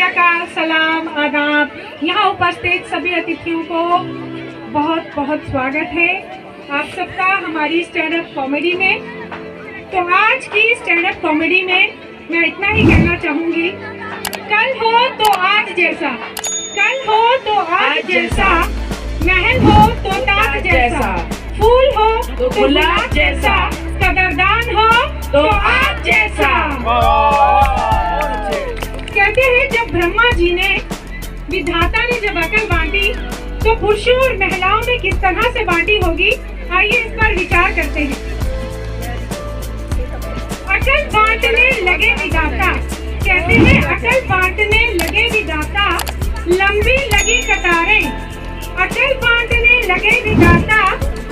अकाल, सलाम, आदाब। यहाँ उपस्थित सभी अतिथियों को बहुत बहुत स्वागत है आप सबका हमारी स्टैंड अप कॉमेडी में। तो आज की स्टैंड अप कॉमेडी में मैं इतना ही कहना चाहूँगी, कल हो तो आज जैसा, कल हो तो आज जैसा, महल हो तो ताज जैसा, फूल हो तो गुलाब जैसा, कदरदान हो तो आज जैसा। कहते हैं जब ब्रह्मा जी ने, विधाता ने जब अकल बांटी तो पुरुषों और महिलाओं में किस तरह से बांटी होगी, आइए इस पर विचार करते हैं। अकल बांटने लगे विधाता, कहते हैं अकल बांटने लगे विधाता, लंबी लगी कतारें। अकल बांटने लगे विधाता,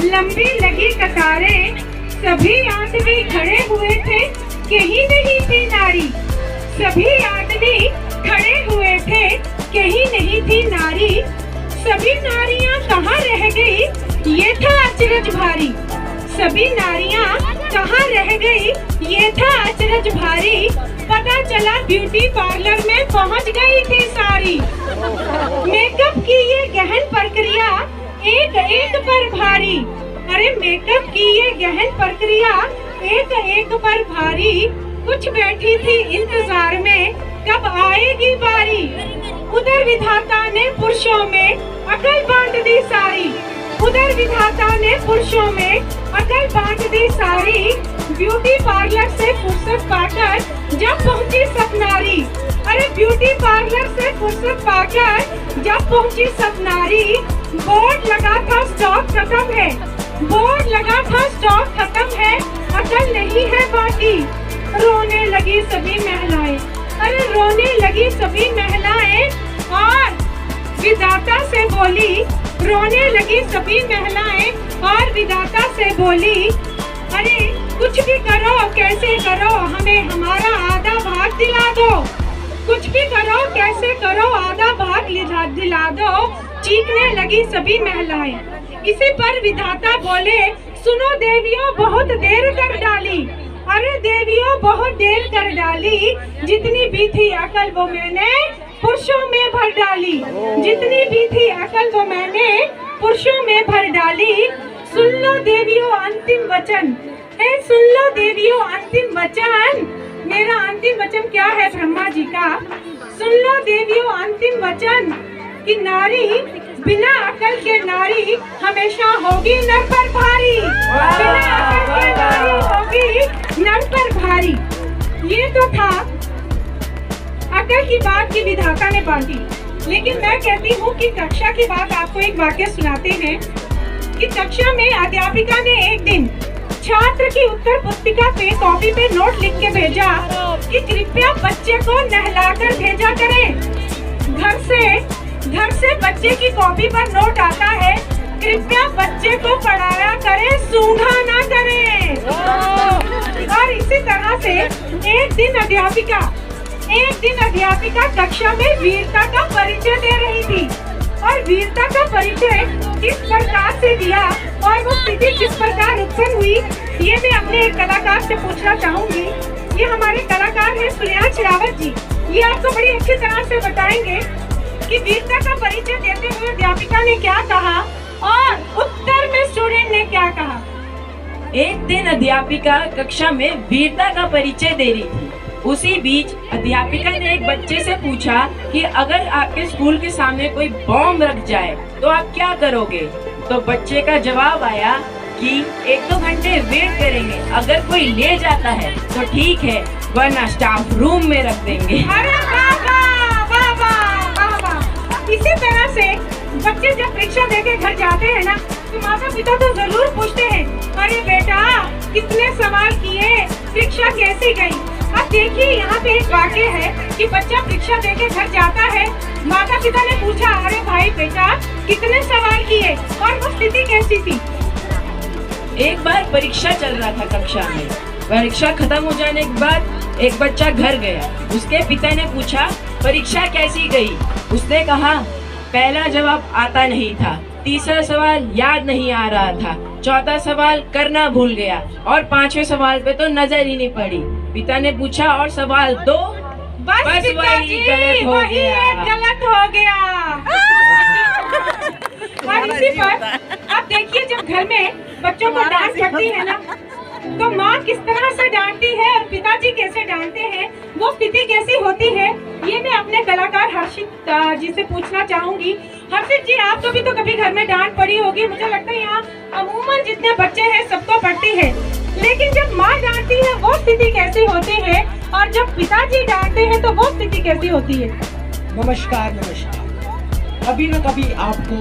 लंबी लगी कतारें। सभी आदमी खड़े हुए थे, कहीं नहीं थी नारी। सभी आदमी खड़े हुए थे, कहीं नहीं थी नारी। सभी नारियां कहाँ रह गई, ये था अचरज भारी। सभी नारियां कहाँ रह गई, ये था अचरज भारी। पता चला ब्यूटी पार्लर में पहुंच गई थी सारी। मेकअप की ये गहन प्रक्रिया एक एक पर भारी। अरे मेकअप की ये गहन प्रक्रिया एक एक पर भारी। कुछ बैठी थी इंतजार में, कब आएगी बारी। उधर विधाता ने पुरुषों में अकल बांट दी सारी। उधर विधाता ने पुरुषों में अकल बांट दी सारी। ब्यूटी पार्लर से फुर्सत पाकर जब पहुंची सब नारी। अरे ब्यूटी पार्लर से फुर्सत पाकर जब पहुंची सब नारी। बोर्ड लगा था स्टॉक खत्म है, बोर्ड लगा था स्टॉक खत्म है, अकल नहीं है बाकी। रोने लगी सभी महिलाएं, अरे रोने लगी सभी महिलाएं और विधाता से बोली। रोने लगी सभी महिलाएं और विधाता से बोली, अरे कुछ भी करो कैसे करो, हमें हमारा आधा भाग दिला दो। कुछ भी करो कैसे करो, आधा भाग दिला दो। चीखने लगी सभी महिलाएं। इसी पर विधाता बोले, सुनो देवियों बहुत देर कर डाली। अरे देवियों बहुत देर कर डाली। जितनी भी थी अकल वो मैंने पुरुषों में भर डाली। जितनी भी थी अकल वो मैंने पुरुषों में भर डाली। सुन लो देवियों अंतिम वचन, सुन लो देवियों अंतिम वचन। मेरा अंतिम वचन क्या है ब्रह्मा जी का? सुन लो देवियों अंतिम वचन कि नारी बिना अकल के नारी हमेशा होगी नर पर भारी। बिना अकल के नारी होगी नर पर भारी। ये तो था अकल की बात की विधाता ने बांटी। लेकिन मैं कहती हूँ कि कक्षा की बात आपको एक वाक्य सुनाते हैं कि कक्षा में अध्यापिका ने एक दिन छात्र की उत्तर पुस्तिका पे कॉपी पे नोट लिख के भेजा कि कृपया बच्चे को नहलाकर भेजा करें। घर से बच्चे की कॉपी पर नोट आता है, कृपया बच्चे को पढ़ाया करें, सूंघा ना करें। और इसी तरह से एक दिन अध्यापिका कक्षा में वीरता का परिचय दे रही थी। और वीरता का परिचय किस प्रकार से दिया और वो स्थिति किस प्रकार उत्पन्न हुई, ये मैं अपने एक कलाकार से पूछना चाहूंगी। ये हमारे कलाकार हैं श्रेयांश रावत जी। ये आपको बड़ी अच्छी तरह से बताएंगे कि वीरता का परिचय देते हुए अध्यापिका ने क्या कहा और उत्तर में स्टूडेंट ने क्या कहा। एक दिन अध्यापिका कक्षा में वीरता का परिचय दे रही थी। उसी बीच अध्यापिका ने एक बच्चे से पूछा कि अगर आपके स्कूल के सामने कोई बॉम्ब रख जाए तो आप क्या करोगे। तो बच्चे का जवाब आया कि 1-2 घंटे वेट करेंगे, अगर कोई ले जाता है तो ठीक है, वरना स्टाफ रूम में रख देंगे। अरे इसी तरह से बच्चे जब परीक्षा देके घर जाते हैं ना, तो माता पिता तो जरूर पूछते हैं, अरे बेटा कितने सवाल किए, परीक्षा कैसी गई। अब देखिए यहाँ पे एक वाक्य है कि बच्चा परीक्षा देके घर जाता है, माता पिता ने पूछा, अरे भाई बेटा कितने सवाल किए और वो स्थिति कैसी थी। एक बार परीक्षा चल रहा था कक्षा में। परीक्षा खत्म हो जाने के बाद एक बच्चा घर गया। उसके पिता ने पूछा, परीक्षा कैसी गई। उसने कहा, पहला जवाब आता नहीं था, तीसरा सवाल याद नहीं आ रहा था, चौथा सवाल करना भूल गया और 5वें सवाल पे तो नजर ही नहीं पड़ी। पिता ने पूछा, और सवाल 2? बस वही पिताजी, गलत हो वही गया। एक गलत हो गया। और इसी पर आप देखिए, जब घर में बच्चों को डांट पड़ती है ना, तो माँ किस तरह से डांटती है और पिताजी कैसे डांटते हैं, वो स्थिति कैसी होती है, ये मैं अपने कलाकार हर्षित जी से पूछना चाहूंगी। हर्षित जी, आपको भी तो कभी घर में डांट पड़ी होगी। मुझे लगता है यहाँ अमूमन जितने बच्चे हैं सबको पड़ती है, लेकिन जब माँ डांटती है वो स्थिति कैसी होती है, और जब पिताजी डांटते हैं तो वो स्थिति कैसी होती है? नमस्कार नमस्कार। कभी ना कभी आपको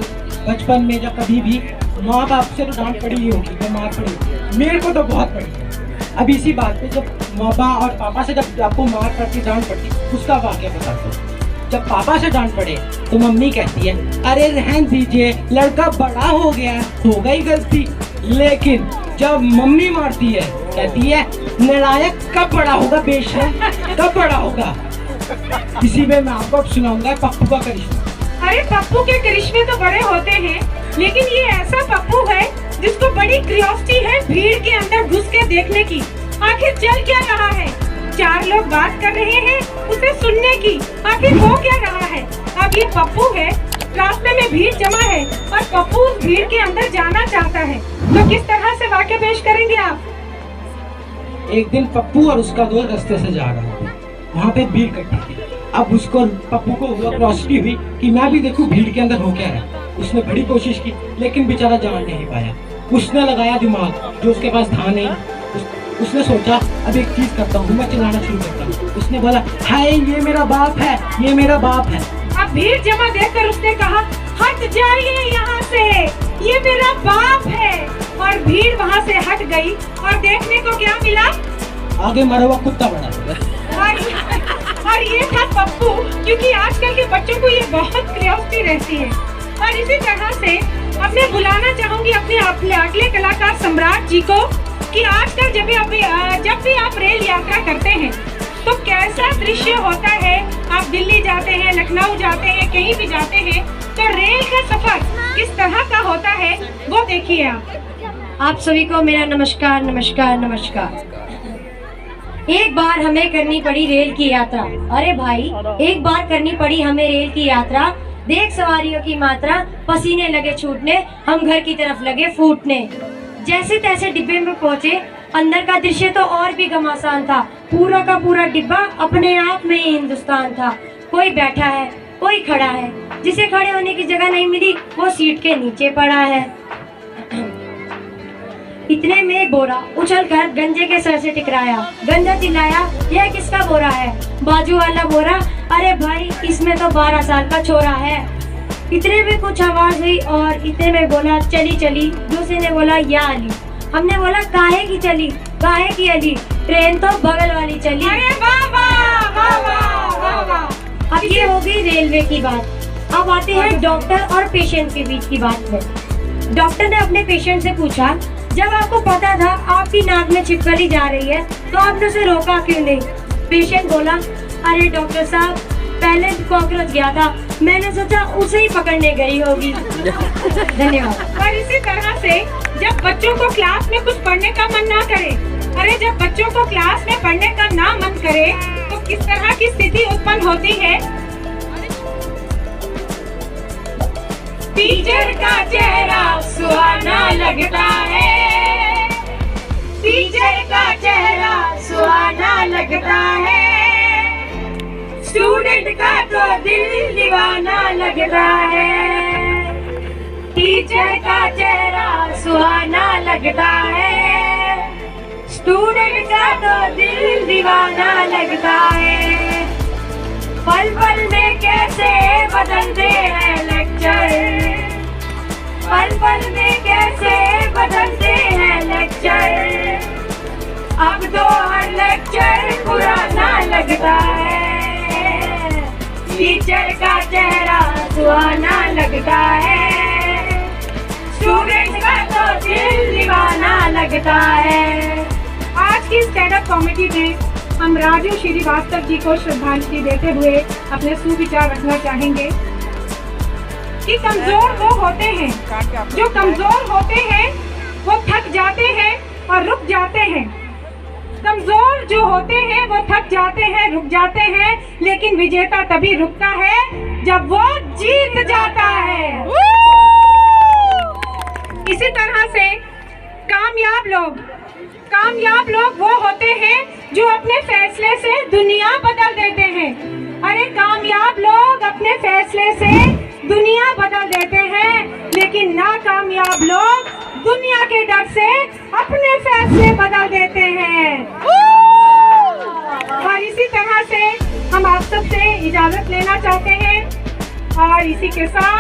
बचपन में या कभी भी माँ बाप से तो डांट पड़ी ही होगी, तो मार पड़ी होगी। मेरे को तो बहुत पड़ी है। अब इसी बात पे जब माँ और पापा से जब आपको मार पड़ती, डांट पड़ती, उसका वाक्य बताता हूँ। जब पापा से डांट पड़े तो मम्मी कहती है, अरे रहन दीजिए, लड़का बड़ा हो गया, हो गई गलती। लेकिन जब मम्मी मारती है, कहती है, नालायक कब बड़ा होगा, बेशरम कब बड़ा होगा। इसी में मैं आपको सुनाऊंगा पप्पू का करिश्मा। अरे पप्पू के करिश्मे तो बड़े होते हैं, लेकिन ये ऐसा पप्पू है जिसको बड़ी क्यूरियोसिटी है भीड़ के अंदर घुस के देखने की, आखिर चल क्या रहा है। चार लोग बात कर रहे हैं, उसे सुनने की, आखिर हो क्या रहा है। अब ये पप्पू है, रास्ते में भीड़ जमा है और पप्पू उस भीड़ के अंदर जाना चाहता है, तो किस तरह से वाक्य पेश करेंगे आप? एक दिन पप्पू और उसका दोस्त रास्ते से जा रहा था, वहाँ पे भीड़ इकट्ठी थी। अब उसको पप्पू को क्यूरियोसिटी हुई कि मैं भी देखूं भीड़ के अंदर हो क्या है। उसने बड़ी कोशिश की, लेकिन बेचारा जान नहीं पाया। उसने लगाया दिमाग जो उसके पास था नहीं। उसने सोचा, अब एक चीज करता हूँ, मैं चिल्लाना शुरू करता हूँ। उसने बोला, हाय ये मेरा बाप है, ये मेरा बाप है। अब भीड़ जमा देखकर उसने कहा, हट जाइए यहाँ से, ये मेरा बाप है। और भीड़ वहाँ से हट गई और देखने को क्या मिला? आगे मरा हुआ कुत्ता बना। और ये था पप्पू, क्योंकि आजकल के बच्चों को ये बहुत क्यूरियोसिटी रहती है। और इसी तरह से अब मैं बुलाना चाहूंगी अपने अगले कलाकार सम्राट जी को, कि आजकल जब भी आप रेल यात्रा करते हैं तो कैसा दृश्य होता है। आप दिल्ली जाते हैं, लखनऊ जाते हैं, कहीं भी जाते हैं, तो रेल का सफर किस तरह का होता है वो देखिए आप सभी को मेरा नमस्कार नमस्कार नमस्कार। एक बार हमें करनी पड़ी रेल की यात्रा। अरे भाई, एक बार करनी पड़ी हमें रेल की यात्रा। देख सवारियों की मात्रा, पसीने लगे छूटने, हम घर की तरफ लगे फूटने। जैसे तैसे डिब्बे में पहुंचे, अंदर का दृश्य तो और भी घमासान था। पूरा का पूरा डिब्बा अपने आप में ही हिंदुस्तान था। कोई बैठा है, कोई खड़ा है, जिसे खड़े होने की जगह नहीं मिली वो सीट के नीचे पड़ा है। इतने में बोरा उछलकर गंजे के सर से टकराया। गंजा चिल्लाया, यह किसका बोरा है? बाजू वाला बोरा, अरे भाई इसमें तो 12 साल का छोरा है। इतने में कुछ आवाज हुई और इतने में बोला, चली चली। दूसरे ने बोला, या अली। हमने बोला, काहे की चली, काहे की अली, ट्रेन तो बगल वाली चली। अरे वाह वाह वाह वाह वाह वाह। अब ये हो गई रेलवे की बात। अब आते हैं डॉक्टर और पेशेंट के बीच की बात में। डॉक्टर ने अपने पेशेंट से पूछा, जब आपको पता था आपकी नाक में छिपकली जा रही है तो आपने उसे रोका क्यों नहीं? पेशेंट बोला, अरे डॉक्टर साहब, पहले कॉकरोच गया था, मैंने सोचा उसे ही पकड़ने गई होगी। धन्यवाद। और इसी तरह से जब बच्चों को क्लास में कुछ पढ़ने का मन ना करे, अरे जब बच्चों को क्लास में पढ़ने का ना मन करे तो किस तरह की स्थिति उत्पन्न होती है? टीचर का चेहरा सुहाना लगता है, टीचर का चेहरा सुहाना लगता है, स्टूडेंट का तो दिल दीवाना लगता है। टीचर का चेहरा सुहाना लगता है, स्टूडेंट का तो दिल दीवाना लगता है। पल पल में कैसे बदलते हैं लेक्चर, पल पल में कैसे बदलते हैं लेक्चर। अब तो हर लेक्चर पुराना लगता है, टीचर का चेहरा सुहाना लगता है, स्टूडेंट का तो दिल दीवाना लगता है। आज की स्टैंड अप कॉमेडी में हम राजू श्रीवास्तव जी को श्रद्धांजलि देते हुए अपने सुविचार रखना चाहेंगे कि कमजोर वो होते हैं जो कमजोर होते हैं, वो थक जाते हैं और रुक जाते हैं। कमजोर जो होते हैं वो थक जाते हैं, रुक जाते हैं, लेकिन विजेता तभी रुकता है जब वो जीत जाता है। इसी तरह से कामयाब लोग वो होते हैं जो अपने फैसले से दुनिया बदल देते हैं। अरे कामयाब लोग अपने फैसले से दुनिया बदल देते हैं, लेकिन नाकामयाब लोग दुनिया के डर से अपने फैसले बदल देते हैं। और इसी तरह से हम आप सबसे इजाजत लेना चाहते हैं और इसी के साथ